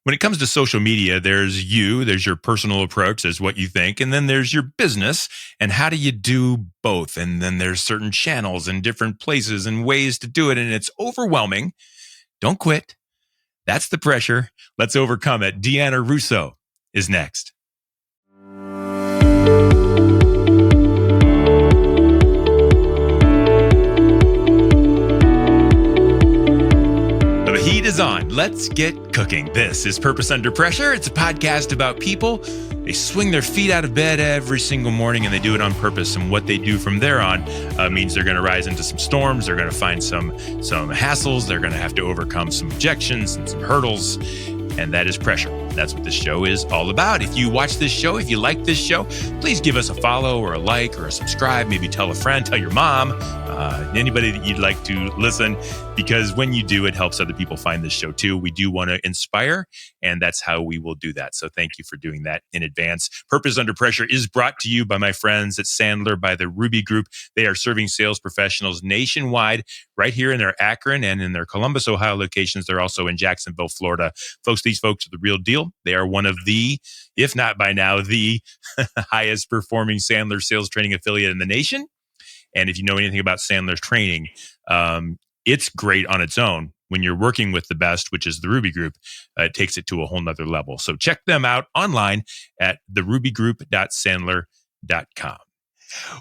When it comes to social media, there's your personal approach, there's what you think, and then there's your business and how do you do both? And then there's certain channels and different places and ways to do it. And it's overwhelming. Don't quit. That's the pressure. Let's overcome it. Deanna Russo is next. The heat is on. Let's get cooking. This is Purpose Under Pressure. It's a podcast about people. They swing their feet out of bed every single morning and they do it on purpose. And what they do from there on means they're going to rise into some storms. They're going to find some hassles. They're going to have to overcome some objections and some hurdles. And that is pressure. That's what this show is all about. If you watch this show, if you like this show, please give us a follow or a like or a subscribe. Maybe tell a friend, tell your mom, anybody that you'd like to listen, because when you do, it helps other people find this show too. We do want to inspire, and that's how we will do that. So thank you for doing that in advance. Purpose Under Pressure is brought to you by my friends at Sandler, by the Ruby Group. They are serving sales professionals nationwide, right here in their Akron and in their Columbus, Ohio locations. They're also in Jacksonville, Florida. Folks, these folks are the real deal. They are one of the, if not by now, the highest performing Sandler sales training affiliate in the nation. And if you know anything about Sandler's training, it's great on its own. When you're working with the best, which is the Ruby Group, it takes it to a whole nother level. So check them out online at therubygroup.sandler.com.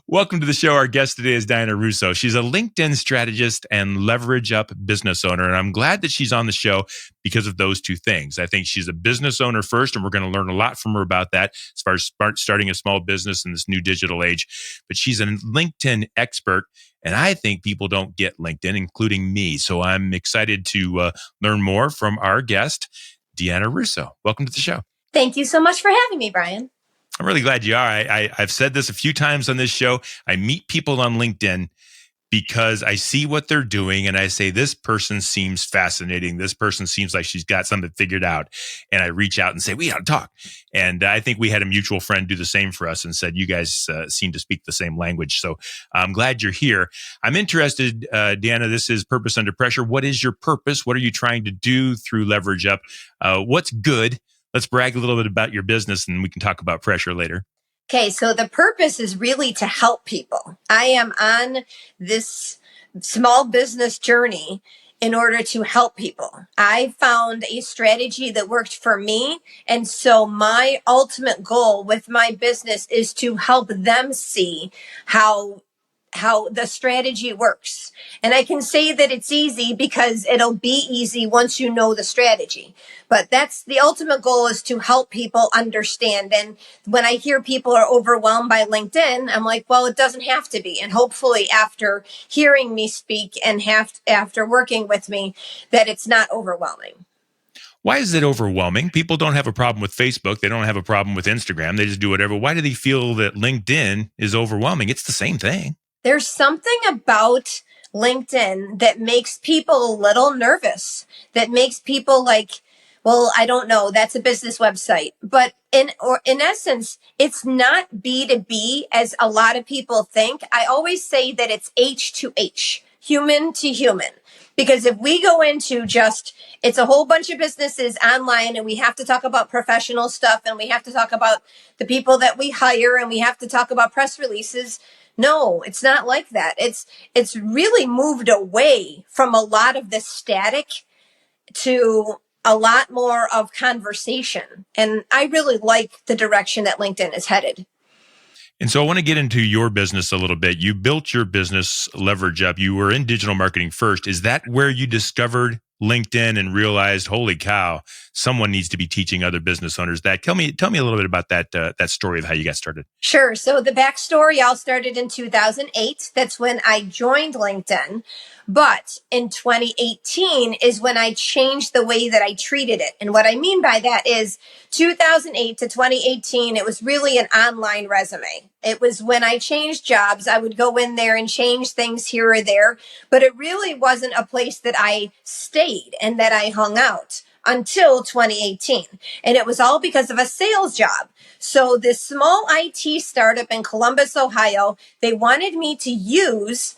Welcome to the show. Our guest today is Deanna Russo. She's a LinkedIn strategist and leverage up business owner. And I'm glad that she's on the show because of those two things. I think she's a business owner first, and we're going to learn a lot from her about that as far as starting a small business in this new digital age. But she's a LinkedIn expert. And I think people don't get LinkedIn, including me. So I'm excited to learn more from our guest, Deanna Russo. Welcome to the show. Thank you so much for having me, Brian. I'm really glad you are. I've said this a few times on this show. I meet people on LinkedIn because I see what they're doing and I say, this person seems fascinating. This person seems like she's got something figured out. And I reach out and say, we got to talk. And I think we had a mutual friend do the same for us and said, you guys seem to speak the same language. So I'm glad you're here. I'm interested, Deanna, this is Purpose Under Pressure. What is your purpose? What are you trying to do through Leverage Up? What's good? Let's brag a little bit about your business and we can talk about pressure later. Okay, so the purpose is really to help people. I am on this small business journey in order to help people. I found a strategy that worked for me. And so my ultimate goal with my business is to help them see how the strategy works. And I can say that it's easy because it'll be easy once you know the strategy. But that's the ultimate goal, is to help people understand. And when I hear people are overwhelmed by LinkedIn, I'm like, well, it doesn't have to be. And hopefully after hearing me speak and after working with me, that it's not overwhelming. Why is it overwhelming? People don't have a problem with Facebook. They don't have a problem with Instagram. They just do whatever. Why do they feel that LinkedIn is overwhelming? It's the same thing. There's something about LinkedIn that makes people a little nervous, that makes people like, well, I don't know, that's a business website. But in essence, it's not B2B as a lot of people think. I always say that it's H to H, human to human. Because if we go into it's a whole bunch of businesses online and we have to talk about professional stuff and we have to talk about the people that we hire and we have to talk about press releases. No, it's not like that. It's really moved away from a lot of the static to a lot more of conversation. And I really like the direction that LinkedIn is headed. And so I want to get into your business a little bit. You built your business Leverage Up. You were in digital marketing first. Is that where you discovered LinkedIn and realized, holy cow, someone needs to be teaching other business owners that? Tell me a little bit about that story of how you got started. Sure. So the backstory all started in 2008. That's when I joined LinkedIn. But in 2018 is when I changed the way that I treated it. And what I mean by that is 2008 to 2018, it was really an online resume. It was when I changed jobs, I would go in there and change things here or there, but it really wasn't a place that I stayed and that I hung out until 2018. And it was all because of a sales job. So this small IT startup in Columbus, Ohio, they wanted me to use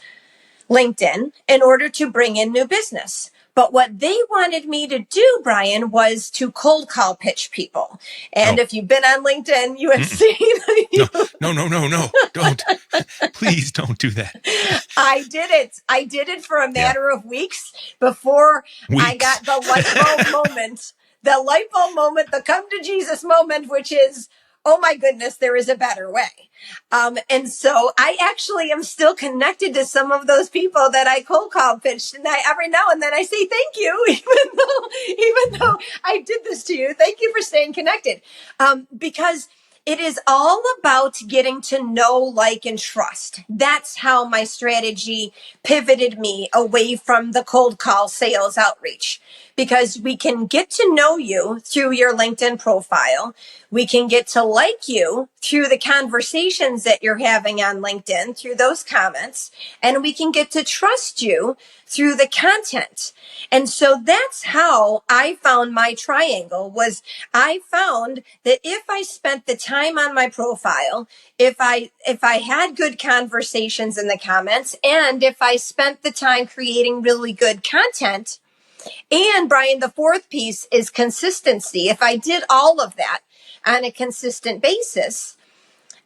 LinkedIn in order to bring in new business. But what they wanted me to do, Brian, was to cold call pitch people. And if you've been on LinkedIn, you have seen. No. Don't. Please don't do that. I did it. I did it for a matter of weeks before I got the light bulb moment. The light bulb moment, the come to Jesus moment, which is, oh my goodness, there is a better way. And so I actually am still connected to some of those people that I cold call pitched. And every now and then I say, thank you, even though I did this to you. Thank you for staying connected. Because it is all about getting to know, like, and trust. That's how my strategy pivoted me away from the cold call sales outreach, because we can get to know you through your LinkedIn profile. We can get to like you through the conversations that you're having on LinkedIn, through those comments, and we can get to trust you through the content. And so that's how I found my triangle. Was I found that if I spent the time on my profile, if I had good conversations in the comments, and if I spent the time creating really good content, and Brian, the fourth piece is consistency. If I did all of that on a consistent basis,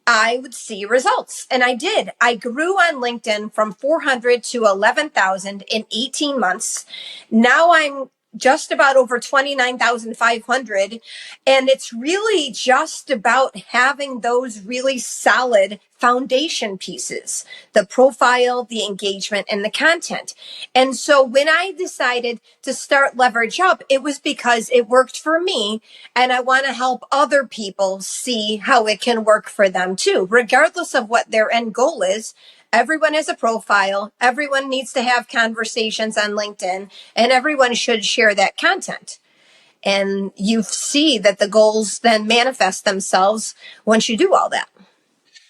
I would see results. And I did. I grew on LinkedIn from 400 to 11,000 in 18 months. Now I'm just about over 29,500. And it's really just about having those really solid foundation pieces, the profile, the engagement, and the content. And so when I decided to start Leverage Up, it was because it worked for me. And I want to help other people see how it can work for them too, regardless of what their end goal is. Everyone has a profile. Everyone needs to have conversations on LinkedIn, and everyone should share that content. And you see that the goals then manifest themselves once you do all that.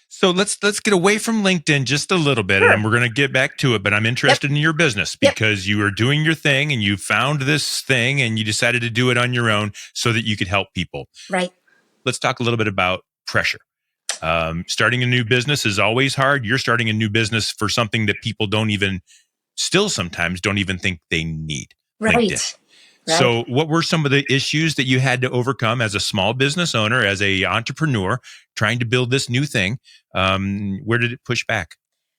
So let's get away from LinkedIn just a little bit, and we're going to get back to it. But I'm interested in your business because you are doing your thing, and you found this thing, and you decided to do it on your own so that you could help people. Right. Let's talk a little bit about pressure. Starting a new business is always hard. You're starting a new business for something that people sometimes don't even think they need. Right. LinkedIn. Right. So what were some of the issues that you had to overcome as a small business owner, as a entrepreneur trying to build this new thing? Where did it push back?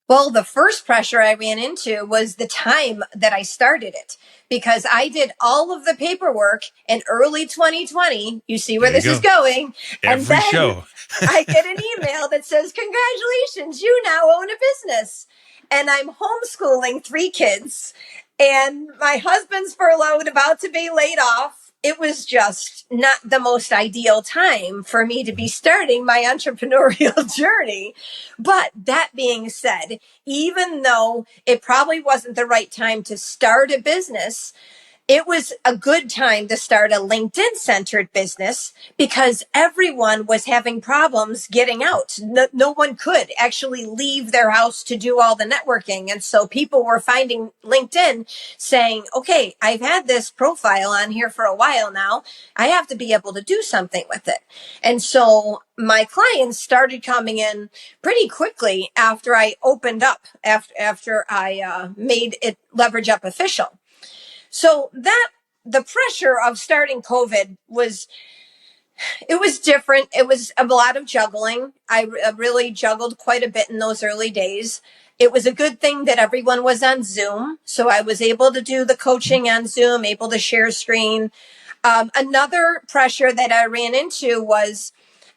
Well, the first pressure I ran into was the time that I started it, because I did all of the paperwork in early 2020. You see where this is going. And then show. I get an email that says, congratulations, you now own a business. And I'm homeschooling 3 kids, and my husband's furloughed, about to be laid off. It was just not the most ideal time for me to be starting my entrepreneurial journey. But that being said, even though it probably wasn't the right time to start a business, it was a good time to start a LinkedIn-centered business, because everyone was having problems getting out. No one could actually leave their house to do all the networking. And so people were finding LinkedIn saying, okay, I've had this profile on here for a while now. I have to be able to do something with it. And so my clients started coming in pretty quickly after I opened up, after I made it Leverage Up official. So the pressure of starting COVID was different. It was a lot of juggling. I really juggled quite a bit in those early days. It was a good thing that everyone was on Zoom. So I was able to do the coaching on Zoom, able to share screen. Another pressure that I ran into was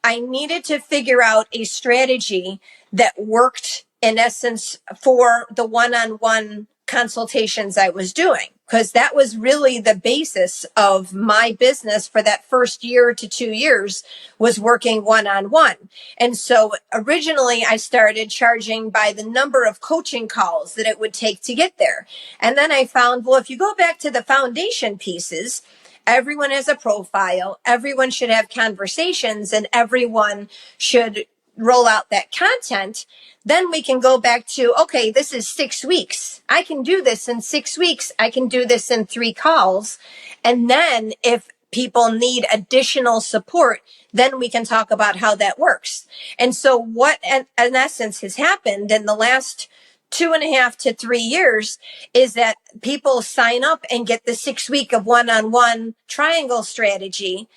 I needed to figure out a strategy that worked, in essence, for the one-on-one consultations I was doing, because that was really the basis of my business for that first year to 2 years, was working one-on-one. And so originally I started charging by the number of coaching calls that it would take to get there. And then I found, well, if you go back to the foundation pieces, everyone has a profile, everyone should have conversations, and everyone should roll out that content. Then we can go back to, okay, this is 6 weeks. I can do this in 6 weeks. I can do this in 3 calls. And then if people need additional support, then we can talk about how that works. And so what in essence has happened in the last 2.5 to 3 years is that people sign up and get the 6 week of one-on-one triangle strategy,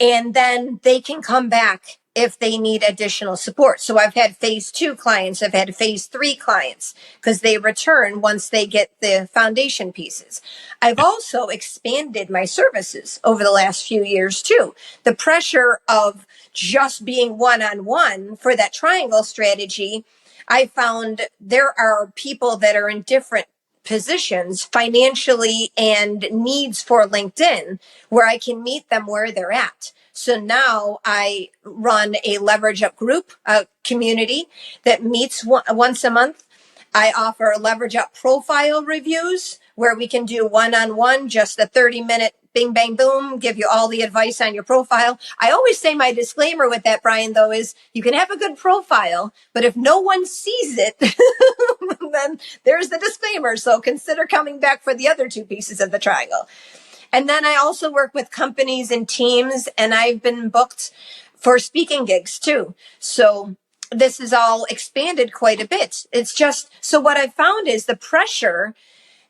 and then they can come back if they need additional support. So I've had phase 2 clients, I've had phase 3 clients, because they return once they get the foundation pieces. I've also expanded my services over the last few years too. The pressure of just being one-on-one for that triangle strategy, I found there are people that are in different positions financially and needs for LinkedIn where I can meet them where they're at. So now I run a leverage up group, a community that meets once a month. I offer leverage up profile reviews where we can do one-on-one, just a 30-minute bing, bang, boom, give you all the advice on your profile. I always say my disclaimer with that, Brian, though, is you can have a good profile, but if no one sees it, then there's the disclaimer. So consider coming back for the other 2 pieces of the triangle. And then I also work with companies and teams, and I've been booked for speaking gigs too. So this is all expanded quite a bit. It's just, so what I found is the pressure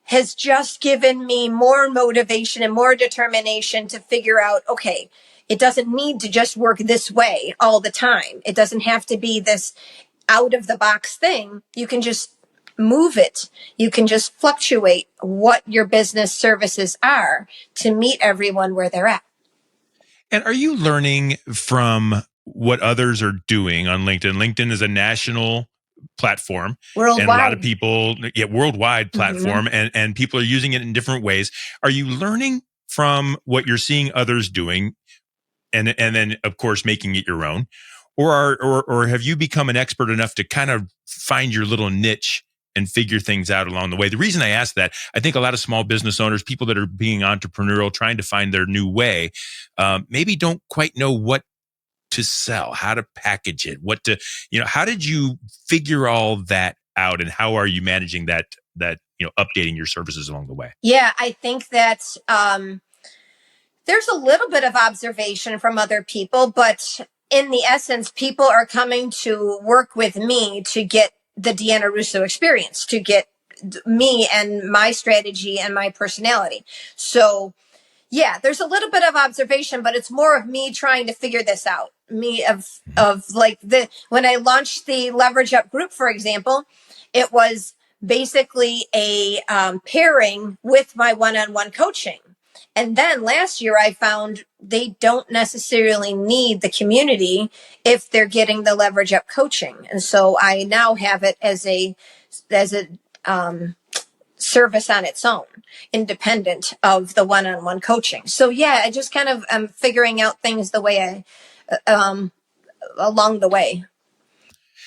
has just given me more motivation and more determination to figure out, okay, it doesn't need to just work this way all the time. It doesn't have to be this out of the box thing. You can just move it. You can just fluctuate what your business services are to meet everyone where they're at. And are you learning from what others are doing on LinkedIn? LinkedIn is a national platform, Worldwide. and a lot of people, worldwide platform, and people are using it in different ways. Are you learning from what you're seeing others doing, and then of course making it your own, or have you become an expert enough to kind of find your little niche and figure things out along the way? The reason I ask that, I think a lot of small business owners, people that are being entrepreneurial, trying to find their new way, maybe don't quite know what to sell, how to package it, how did you figure all that out, and how are you managing that, updating your services along the way? Yeah, I think that there's a little bit of observation from other people, but in the essence, people are coming to work with me to get the Deanna Russo experience, to get me and my strategy and my personality. So yeah, there's a little bit of observation, but it's more of me trying to figure this out. When I launched the Leverage Up group, for example, it was basically a pairing with my one-on-one coaching. And then last year I found they don't necessarily need the community if they're getting the Leverage Up coaching. And so I now have it as a service on its own, independent of the one-on-one coaching. So yeah, I just kind of am figuring out things the way along the way.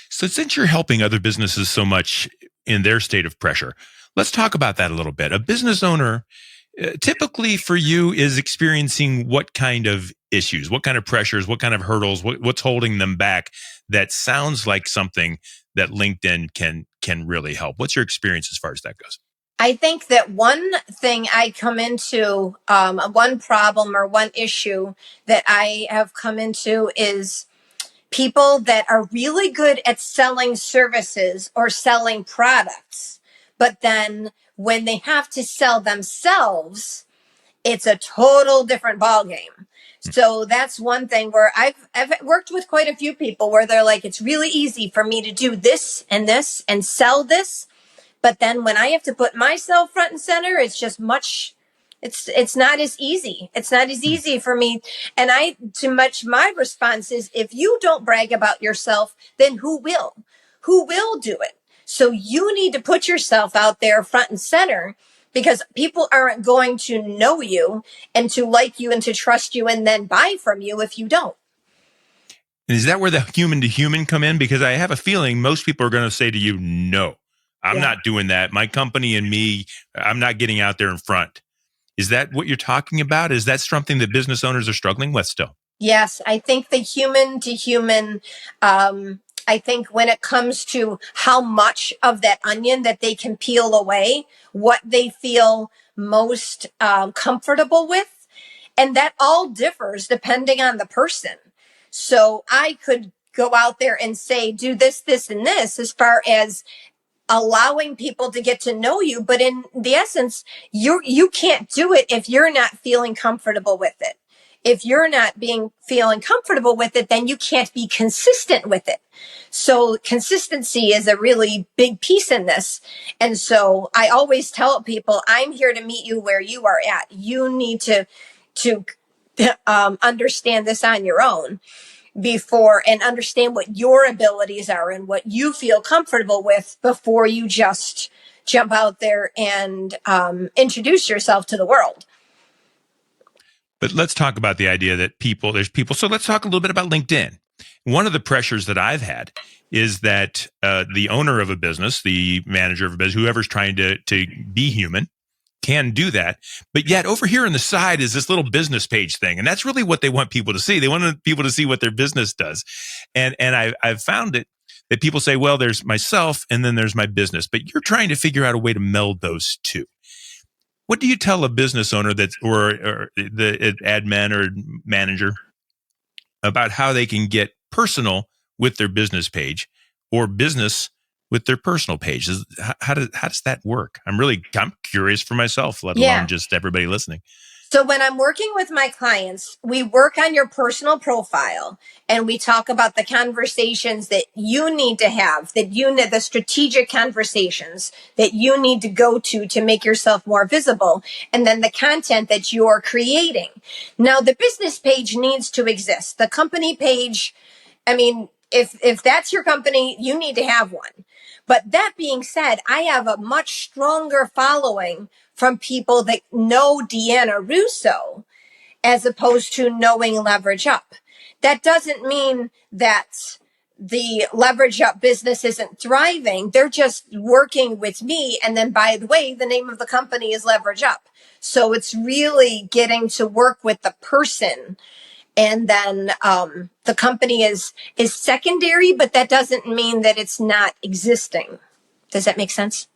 So since you're helping other businesses so much in their state of pressure, let's talk about that a little bit. A business owner, typically for you, is experiencing what kind of issues, what kind of pressures, what kind of hurdles, what's holding them back? That sounds like something that LinkedIn can really help. What's your experience as far as that goes? I think that one thing I come into, one problem or one issue that I have come into is people that are really good at selling services or selling products, but then when they have to sell themselves, it's a total different ballgame. So that's one thing where I've worked with quite a few people where they're like, it's really easy for me to do this and sell this. But then when I have to put myself front and center, it's just it's not as easy. It's not as easy for me. And my response is, if you don't brag about yourself, then who will? Who will do it? So you need to put yourself out there front and center, because people aren't going to know you and to like you and to trust you and then buy from you if you don't. And is that where the human to human come in? Because I have a feeling most people are going to say to you, no, I'm not doing that. My company and me, I'm not getting out there in front. Is that what you're talking about? Is that something that business owners are struggling with still? Yes, I think the human to human, I think when it comes to how much of that onion that they can peel away, what they feel most comfortable with, and that all differs depending on the person. So I could go out there and say, do this, this, and this, as far as allowing people to get to know you. But in the essence, you can't do it if you're not feeling comfortable with it. If you're not feeling comfortable with it, then you can't be consistent with it. So consistency is a really big piece in this. And so I always tell people, I'm here to meet you where you are at. You need to understand this on your own before, and understand what your abilities are and what you feel comfortable with before you just jump out there and introduce yourself to the world. But let's talk about the idea that there's people. So let's talk a little bit about LinkedIn. One of the pressures that I've had is that the owner of a business, the manager of a business, whoever's trying to be human, can do that. But yet over here on the side is this little business page thing. And that's really what they want people to see. They want people to see what their business does. And I've found it that people say, well, there's myself and then there's my business. But you're trying to figure out a way to meld those two. What do you tell a business owner or the admin or manager about how they can get personal with their business page or business with their personal page? How does that work? I'm curious for myself, let alone just everybody listening. So when I'm working with my clients, we work on your personal profile and we talk about the conversations that you need to have, the strategic conversations that you need to go to make yourself more visible, and then the content that you're creating. Now, the business page needs to exist. The company page, I mean, if that's your company, you need to have one. But that being said, I have a much stronger following from people that know Deanna Russo as opposed to knowing Leverage Up. That doesn't mean that the Leverage Up business isn't thriving. They're just working with me. And then, by the way, the name of the company is Leverage Up. So it's really getting to work with the person. And then the company is secondary, but that doesn't mean that it's not existing. Does that make sense?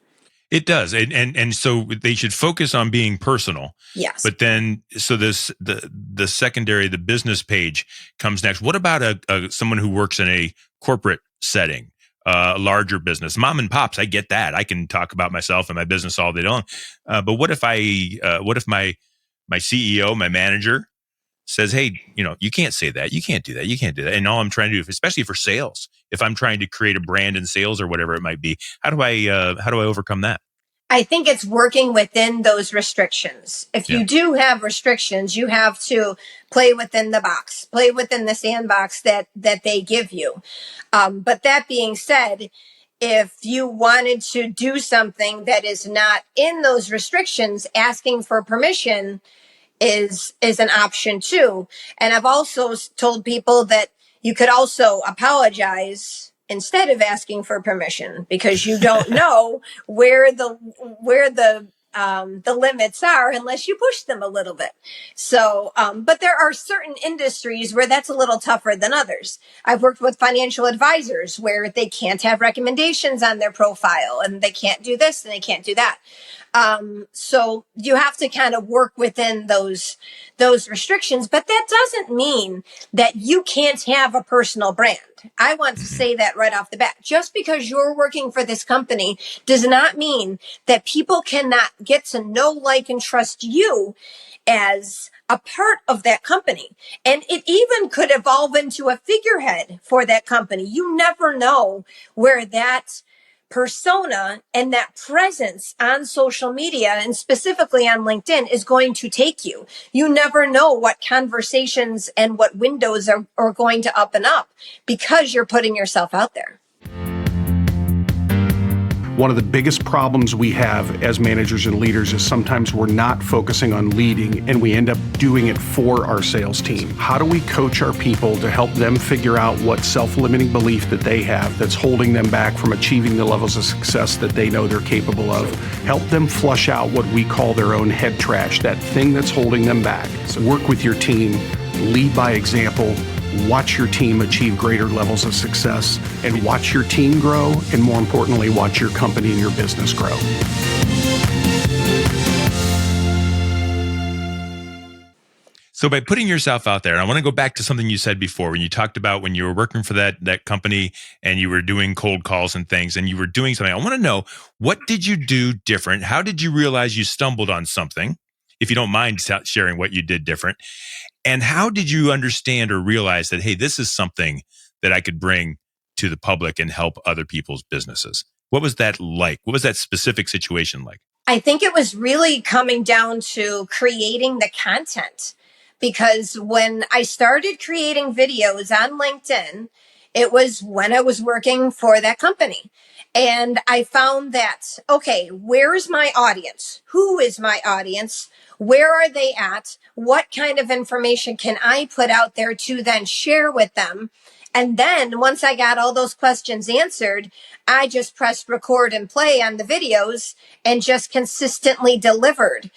It does. And so they should focus on being personal. Yes. But then, so the secondary, the business page comes next. What about someone who works in a corporate setting, a larger business, mom and pops? I get that. I can talk about myself and my business all day long. But what if my CEO, my manager says, hey, you can't say that. You can't do that. You can't do that. And all I'm trying to do, especially for sales, if I'm trying to create a brand in sales or whatever it might be, how do I overcome that? I think it's working within those restrictions. If you do have restrictions, you have to play within the box, play within the sandbox that they give you. But that being said, if you wanted to do something that is not in those restrictions, asking for permission is an option too. And I've also told people that you could also apologize instead of asking for permission, because you don't know where the limits are unless you push them a little bit. So, but there are certain industries where that's a little tougher than others. I've worked with financial advisors where they can't have recommendations on their profile and they can't do this and they can't do that. So you have to kind of work within those restrictions, but that doesn't mean that you can't have a personal brand. I want to say that right off the bat. Just because you're working for this company does not mean that people cannot get to know, like, and trust you as a part of that company. And it even could evolve into a figurehead for that company. You never know where that persona and that presence on social media, and specifically on LinkedIn, is going to take you. You never know what conversations and what windows are going to open up because you're putting yourself out there. One of the biggest problems we have as managers and leaders is sometimes we're not focusing on leading and we end up doing it for our sales team. How do we coach our people to help them figure out what self-limiting belief that they have that's holding them back from achieving the levels of success that they know they're capable of? Help them flush out what we call their own head trash, that thing that's holding them back. So work with your team, lead by example, watch your team achieve greater levels of success, and watch your team grow, and more importantly, watch your company and your business grow. So by putting yourself out there, and I want to go back to something you said before when you talked about when you were working for that company and you were doing cold calls and things and you were doing something. I want to know, what did you do different? How did you realize you stumbled on something? If you don't mind sharing what you did different. And how did you understand or realize that, hey, this is something that I could bring to the public and help other people's businesses? What was that like? What was that specific situation like? I think it was really coming down to creating the content, because when I started creating videos on LinkedIn, it was when I was working for that company. And I found that, okay, where's my audience? Who is my audience? Where are they at? What kind of information can I put out there to then share with them? And then once I got all those questions answered, I just pressed record and play on the videos and just consistently delivered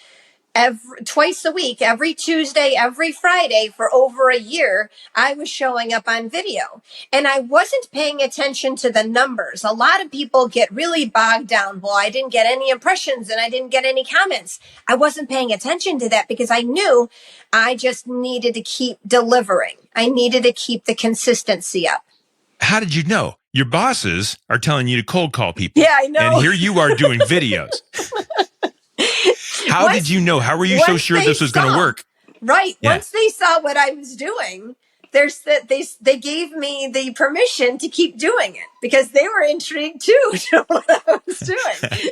twice a week, every Tuesday, every Friday for over a year. I was showing up on video and I wasn't paying attention to the numbers. A lot of people get really bogged down. Well, I didn't get any impressions and I didn't get any comments. I wasn't paying attention to that because I knew I just needed to keep delivering. I needed to keep the consistency up. How did you know? Your bosses are telling you to cold call people. Yeah, I know. And here you are doing videos. How did you know? How were you so sure this was going to work? Right. Yeah. Once they saw what I was doing, they gave me the permission to keep doing it because they were intrigued too to what I was doing.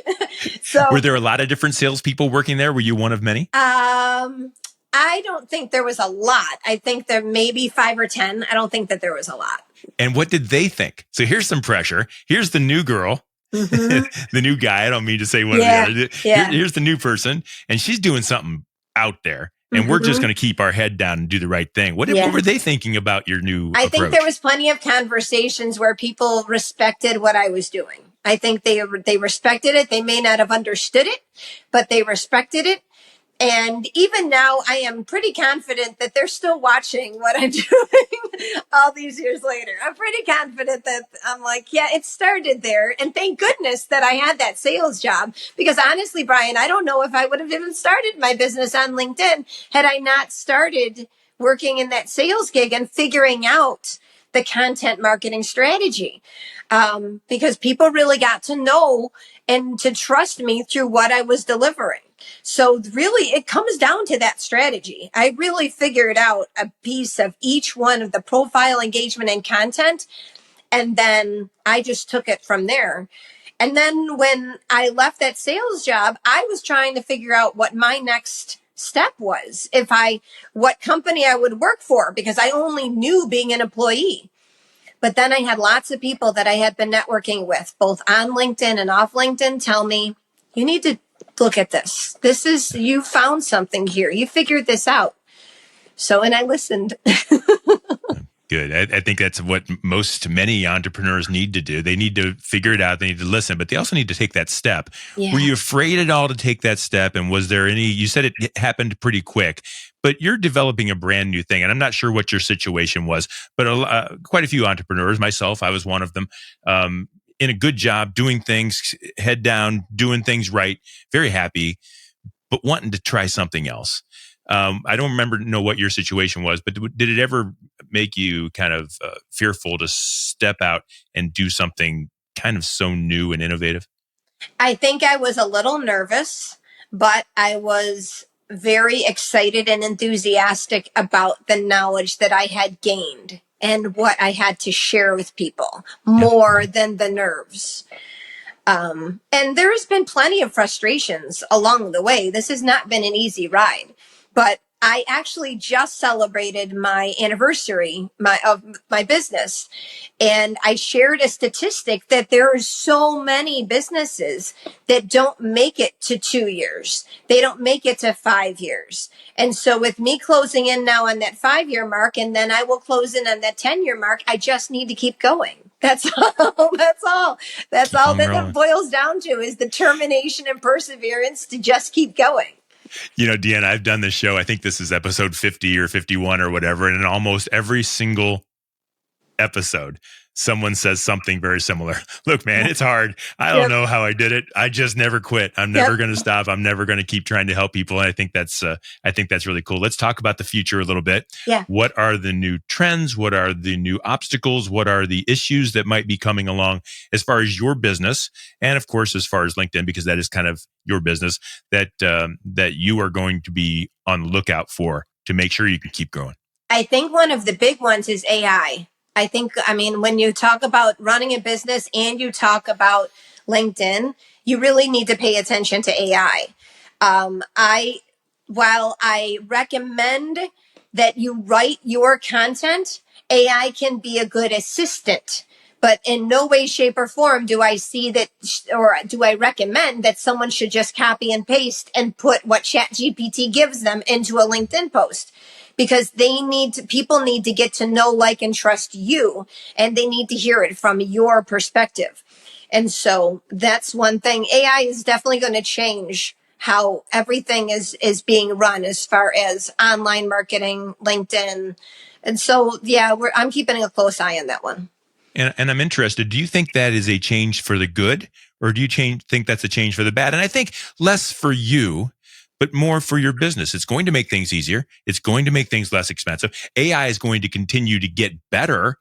So, were there a lot of different salespeople working there? Were you one of many? I don't think there was a lot. I think there may be 5 or 10. I don't think that there was a lot. And what did they think? So here's some pressure. Here's the new girl. Mm-hmm. The new guy. I don't mean to say one or the other. Yeah. Here's the new person, and she's doing something out there, and we're just going to keep our head down and do the right thing. What were they thinking about your new approach? I think there was plenty of conversations where people respected what I was doing. I think they respected it. They may not have understood it, but they respected it. And even now, I am pretty confident that they're still watching what I'm doing all these years later. I'm pretty confident that I'm like, yeah, it started there. And thank goodness that I had that sales job. Because honestly, Brian, I don't know if I would have even started my business on LinkedIn had I not started working in that sales gig and figuring out the content marketing strategy. Because people really got to know and to trust me through what I was delivering. So really, it comes down to that strategy. I really figured out a piece of each one of the profile, engagement, and content. And then I just took it from there. And then when I left that sales job, I was trying to figure out what my next step was, what company I would work for, because I only knew being an employee. But then I had lots of people that I had been networking with, both on LinkedIn and off LinkedIn, tell me, you need to look at this. You found something here. You figured this out. And I listened. Good. I think that's what many entrepreneurs need to do. They need to figure it out. They need to listen, but they also need to take that step. Yeah. Were you afraid at all to take that step? And was there you said it happened pretty quick, but you're developing a brand new thing. And I'm not sure what your situation was, but quite a few entrepreneurs, myself, I was one of them, in a good job, doing things, head down, doing things right, very happy, but wanting to try something else. I don't know what your situation was, but did it ever make you kind of fearful to step out and do something kind of so new and innovative? I think I was a little nervous, but I was very excited and enthusiastic about the knowledge that I had gained and what I had to share with people more than the nerves. And there has been plenty of frustrations along the way. This has not been an easy ride. But I actually just celebrated my anniversary of my business. And I shared a statistic that there are so many businesses that don't make it to 2 years. They don't make it to 5 years. And so with me closing in now on that 5-year mark, and then I will close in on that 10-year mark, I just need to keep going. That's all. That's all that it boils down to is determination and perseverance to just keep going. Deanna, I've done this show. I think this is episode 50 or 51 or whatever. And in almost every single episode, someone says something very similar. Look, man, it's hard. I don't Yep. know how I did it. I just never quit. I'm never going to stop. I'm never going to keep trying to help people. And I think that's really cool. Let's talk about the future a little bit. Yeah. What are the new trends? What are the new obstacles? What are the issues that might be coming along as far as your business? And of course, as far as LinkedIn, because that is kind of your business that you are going to be on the lookout for to make sure you can keep growing. I think one of the big ones is AI. I mean, when you talk about running a business and you talk about LinkedIn, you really need to pay attention to AI. While I recommend that you write your content, AI can be a good assistant. But in no way, shape, or form do I see that, or do I recommend that someone should just copy and paste and put what ChatGPT gives them into a LinkedIn post. Because people need to get to know, like, and trust you, and they need to hear it from your perspective. And so that's one thing. AI is definitely going to change how everything is being run as far as online marketing, LinkedIn. And so, yeah, I'm keeping a close eye on that one. And I'm interested, do you think that is a change for the good, or do you think that's a change for the bad? And I think less for you, but more for your business. It's going to make things easier. It's going to make things less expensive. AI is going to continue to get better.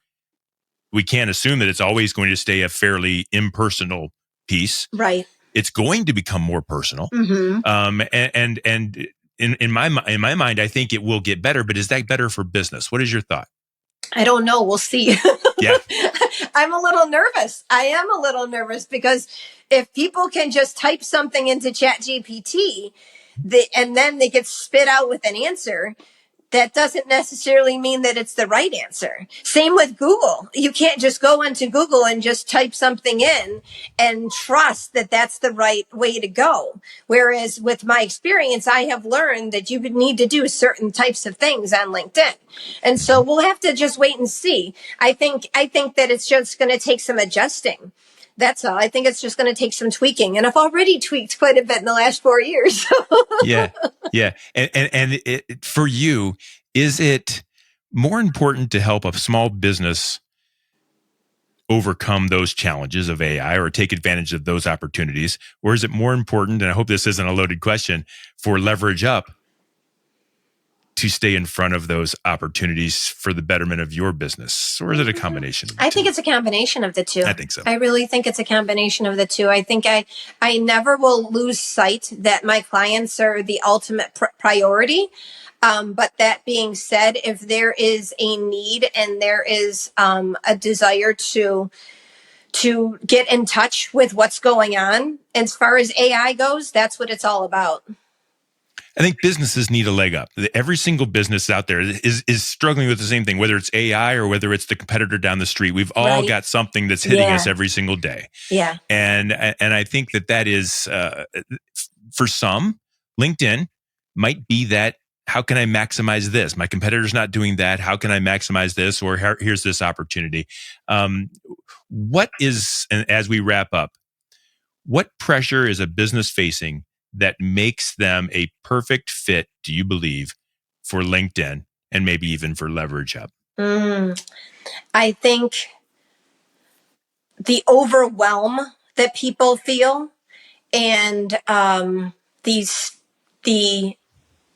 We can't assume that it's always going to stay a fairly impersonal piece. Right. It's going to become more personal. Mm-hmm. And in my mind, I think it will get better. But is that better for business? What is your thought? I don't know. We'll see. Yeah. I'm a little nervous. I am a little nervous because if people can just type something into ChatGPT, and then they get spit out with an answer, that doesn't necessarily mean that it's the right answer. Same with Google. You can't just go into Google and just type something in and trust that that's the right way to go. Whereas with my experience, I have learned that you would need to do certain types of things on LinkedIn. And so we'll have to just wait and see. I think that it's just going to take some adjusting. That's all. I think it's just going to take some tweaking. And I've already tweaked quite a bit in the last 4 years. Yeah. And for you, is it more important to help a small business overcome those challenges of AI or take advantage of those opportunities? Or is it more important, and I hope this isn't a loaded question, for Leverage Up to stay in front of those opportunities for the betterment of your business? Or is it a combination of the two? I think it's a combination of the two. I think so. I really think it's a combination of the two. I think I never will lose sight that my clients are the ultimate priority. But that being said, if there is a need and there is a desire to get in touch with what's going on, as far as AI goes, that's what it's all about. I think businesses need a leg up. Every single business out there is struggling with the same thing, whether it's AI or whether it's the competitor down the street. We've all got something that's hitting us every single day. Yeah. And I think that is, for some, LinkedIn might be that, how can I maximize this? My competitor's not doing that. How can I maximize this? Or here's this opportunity. What is, and as we wrap up, what pressure is a business facing that makes them a perfect fit, do you believe, for LinkedIn and maybe even for Leverage Up? I think the overwhelm that people feel and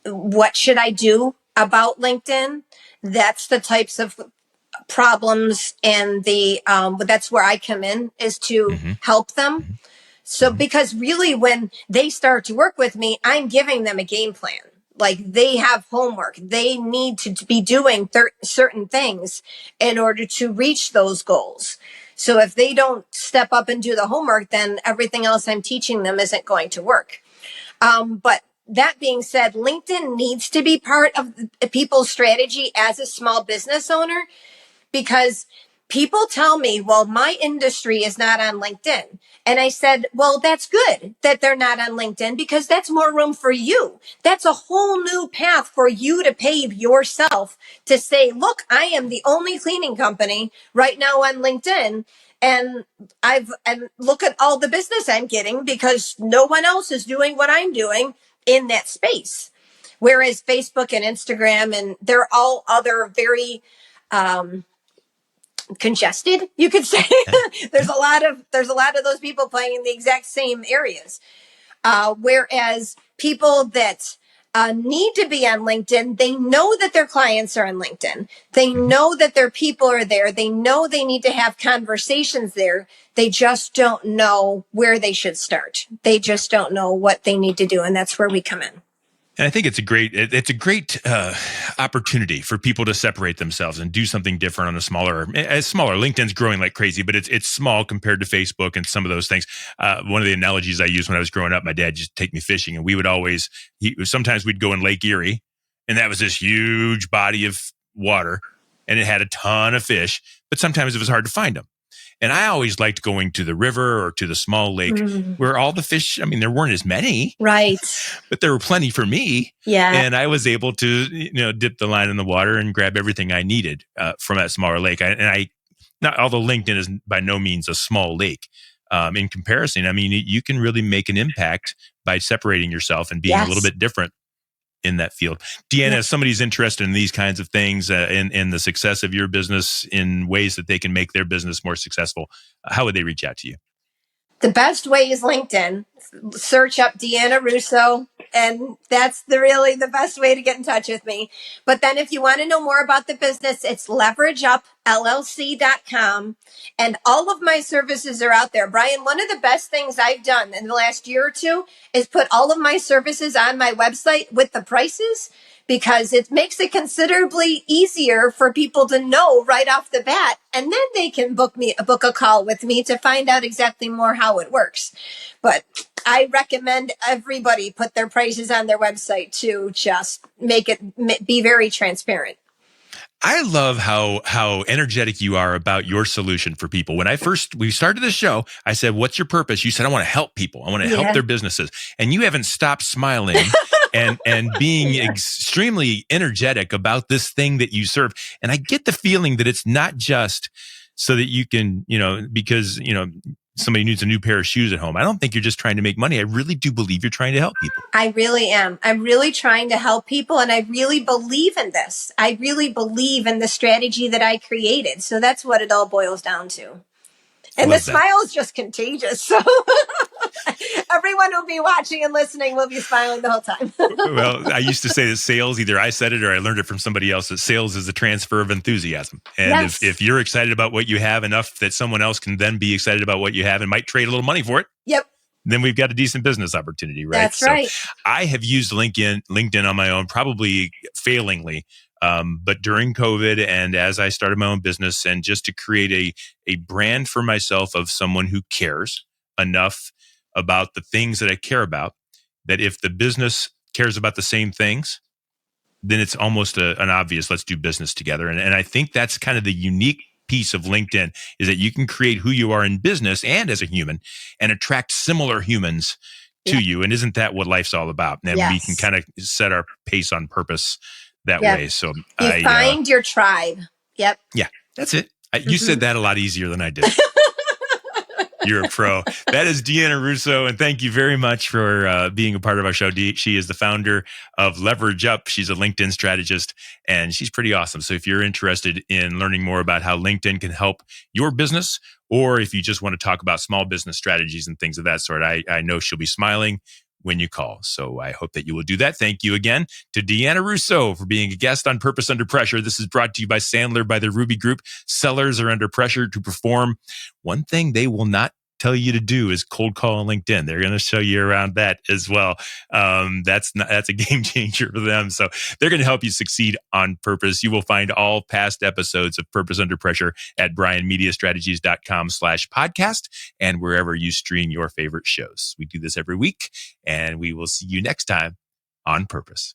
what should I do about LinkedIn? That's the types of problems and that's where I come in, is to help them. So because really when they start to work with me, I'm giving them a game plan. Like, they have homework. They need to be doing certain things in order to reach those goals. So if they don't step up and do the homework, then everything else I'm teaching them isn't going to work. But that being said, LinkedIn needs to be part of people's strategy as a small business owner, because people tell me, well, my industry is not on LinkedIn. And I said, well, that's good that they're not on LinkedIn, because that's more room for you. That's a whole new path for you to pave yourself to say, look, I am the only cleaning company right now on LinkedIn. And look at all the business I'm getting because no one else is doing what I'm doing in that space. Whereas Facebook and Instagram, and they're all other very, congested, you could say. there's a lot of those people playing in the exact same areas. Whereas people that need to be on LinkedIn, they know that their clients are on LinkedIn. They know that their people are there. They know they need to have conversations there. They just don't know where they should start. They just don't know what they need to do. And that's where we come in. And I think it's a great opportunity for people to separate themselves and do something different on a smaller. LinkedIn's growing like crazy, but it's small compared to Facebook and some of those things. One of the analogies I used when I was growing up, my dad used to take me fishing, and we would sometimes we'd go in Lake Erie, and that was this huge body of water, and it had a ton of fish, but sometimes it was hard to find them. And I always liked going to the river or to the small lake where all the fish, there weren't as many. Right. But there were plenty for me. Yeah. And I was able to, dip the line in the water and grab everything I needed from that smaller lake. Although LinkedIn is by no means a small lake, in comparison, you can really make an impact by separating yourself and being a little bit different in that field. Deanna, if somebody's interested in these kinds of things, in the success of your business in ways that they can make their business more successful, how would they reach out to you? The best way is LinkedIn. Search up Deanna Russo, and that's really the best way to get in touch with me. But then if you want to know more about the business, it's leverageupllc.com. And all of my services are out there. Brian, one of the best things I've done in the last year or two is put all of my services on my website with the prices, because it makes it considerably easier for people to know right off the bat. And then they can book a call with me to find out exactly more how it works. But I recommend everybody put their prices on their website to just make it be very transparent. I love how energetic you are about your solution for people. When we started the show, I said, "What's your purpose?" You said, "I want to help people. I want to help their businesses." And you haven't stopped smiling and being extremely energetic about this thing that you serve. And I get the feeling that it's not just so that you can, because, somebody needs a new pair of shoes at home. I don't think you're just trying to make money. I really do believe you're trying to help people. I really am. I'm really trying to help people, and I really believe in this. I really believe in the strategy that I created. So that's what it all boils down to. And the smile is just contagious. So everyone who'll be watching and listening will be smiling the whole time. Well, I used to say that sales, either I said it or I learned it from somebody else, that sales is a transfer of enthusiasm. And if you're excited about what you have enough that someone else can then be excited about what you have and might trade a little money for it. Yep. Then we've got a decent business opportunity, right? That's right. I have used LinkedIn on my own, probably failingly. But during COVID and as I started my own business, and just to create a brand for myself of someone who cares enough about the things that I care about, that if the business cares about the same things, then it's almost an obvious, let's do business together. And I think that's kind of the unique piece of LinkedIn, is that you can create who you are in business and as a human and attract similar humans to you. And isn't that what life's all about? And we can kind of set our pace on purpose that way. So you find your tribe. Yep. Yeah, that's it. You said that a lot easier than I did. You're a pro. That is Deanna Russo, and thank you very much for being a part of our show. She is the founder of Leverage Up. She's a LinkedIn strategist, and she's pretty awesome. So if you're interested in learning more about how LinkedIn can help your business, or if you just want to talk about small business strategies and things of that sort, I know she'll be smiling when you call. So I hope that you will do that. Thank you again to Deanna Russo for being a guest on Purpose Under Pressure. This is brought to you by Sandler by the Ruby Group. Sellers are under pressure to perform. One thing they will not tell you to do is cold call on LinkedIn. They're going to show you around that as well. That's a game changer for them. So they're going to help you succeed on purpose. You will find all past episodes of Purpose Under Pressure at brianmediastrategies.com/podcast and wherever you stream your favorite shows. We do this every week, and we will see you next time on Purpose.